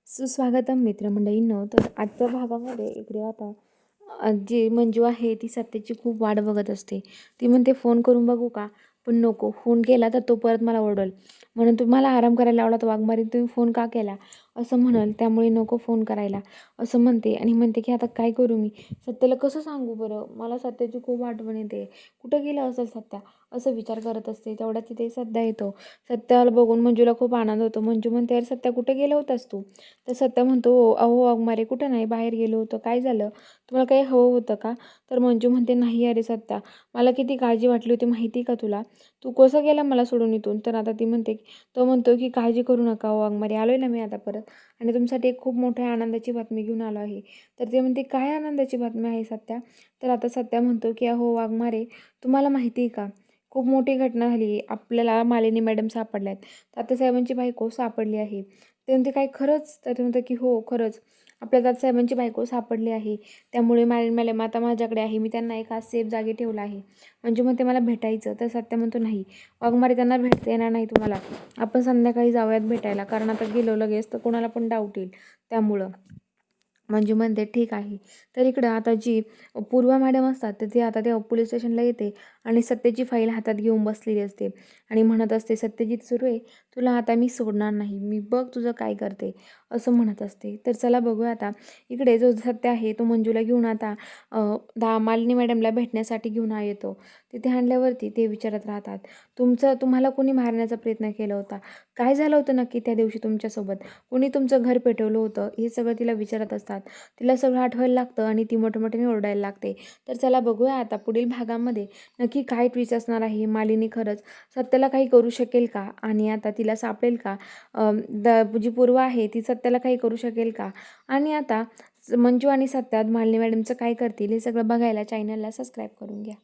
सुस्वागतम मित्रमंडळींनो. तर आजच्या भागामध्ये इकडे आता जी मंजू आहे ती सत्याची खूप वाट बघत असते. ती म्हणते फोन करून बघू का, पण नको, फोन केला तर तो परत मला ओरडेल, म्हणून तुम्हाला आराम करायला लावला तर वाघमारी तुम्ही फोन का केला असं म्हणाल, त्यामुळे नको फोन करायला असं म्हणते. आणि म्हणते की आता काय करू मी, सत्याला कसं सांगू बरं, मला सत्याची खूप आठवण येते, कुठं गेला असेल सत्या असं विचार करत असते. तेवढ्यात तिथे सत्या येतो. सत्याला बघून मंजूला खूप आनंद होतो. मंजू म्हणते अरे सत्या कुठे गेला होतास तू. तर सत्या म्हणतो अहो वाघमारे कुठं नाही, बाहेर गेलो होतो, काय झालं, तुम्हाला काही हवं होतं का. तर मंजू म्हणते नाही अरे सत्या, मला किती काळजी वाटली होती माहिती का तुला, तू कसं गेला मला सोडून इथून. तर आता ती म्हणते, तो म्हणतो की काळजी करू नका हो वाघमारे, आलोय ना मी आता परत, आणि तुमच्यासाठी एक खूप मोठ्या आनंदाची बातमी घेऊन आलो आहे. तर ते म्हणते काय आनंदाची बातमी आहे सत्या. तर आता सत्या म्हणतो की अहो वाघमारे, तुम्हाला माहिती आहे का, खूप मोठी घटना झाली, आपल्याला मालिनी मॅडम सापडल्या आहेत, तात्यासाहेबांची बायको सापडली आहे. ते म्हणते काय खरंच. तर ते म्हणतं की हो खरंच, आपल्या तात्यासाहेबांची बायको सापडली आहे, त्यामुळे मॅडम आता माझ्याकडे आहे, मी त्यांना एका सेफ जागी ठेवलं आहे. म्हणजे मग ते मला भेटायचं. तर सत्य म्हणतो नाही वाघमारे, त्यांना भेटता येणार नाही तुम्हाला, आपण संध्याकाळी जाऊयात भेटायला, कारण आता गेलो लगेच तर कोणाला पण डाऊट येईल, त्यामुळं. मंजू म्हणते ठीक आहे. तर इकडं आता जी पूर्वा मॅडम असतात तर ती आता त्या पोलीस स्टेशनला येते आणि सत्याची फाईल हातात घेऊन बसलेली असते आणि म्हणत असते सत्यजित सुर्वे, तुला आता मी सोडणार नाही, मी बघ तुझं काय करते असं म्हणत असते. तर चला बघूया आता इकडे जो सत्य आहे तो मंजूला घेऊन आता मालिनी मॅडमला भेटण्यासाठी घेऊन येतो. तिथे आणल्यावरती ते विचारत राहतात, तुम्हाला कोणी मारण्याचा प्रयत्न केला होता, काय झालं होतं नक्की त्या दिवशी तुमच्यासोबत, कोणी तुमचं घर पेटवलं होतं, हे सगळं तिला विचारत असतात. तिला सगळं आठवायला लागतं आणि ती मोठमोठ्याने ओरडायला लागते. तर चला बघूया आता पुढील भागामध्ये नक्की काय ट्विस्ट असणार आहे. मालिनी खरंच सत्याला काही करू शकेल का, आणि आता तिला सापडेल का, जी पूर्वा आहे ती सत्याला काही करू शकेल का, आणि आता मंजू आणि सत्यात मालिनी मॅडमचं काय करतील हे सगळं बघायला चॅनलला सबस्क्राईब करून घ्या.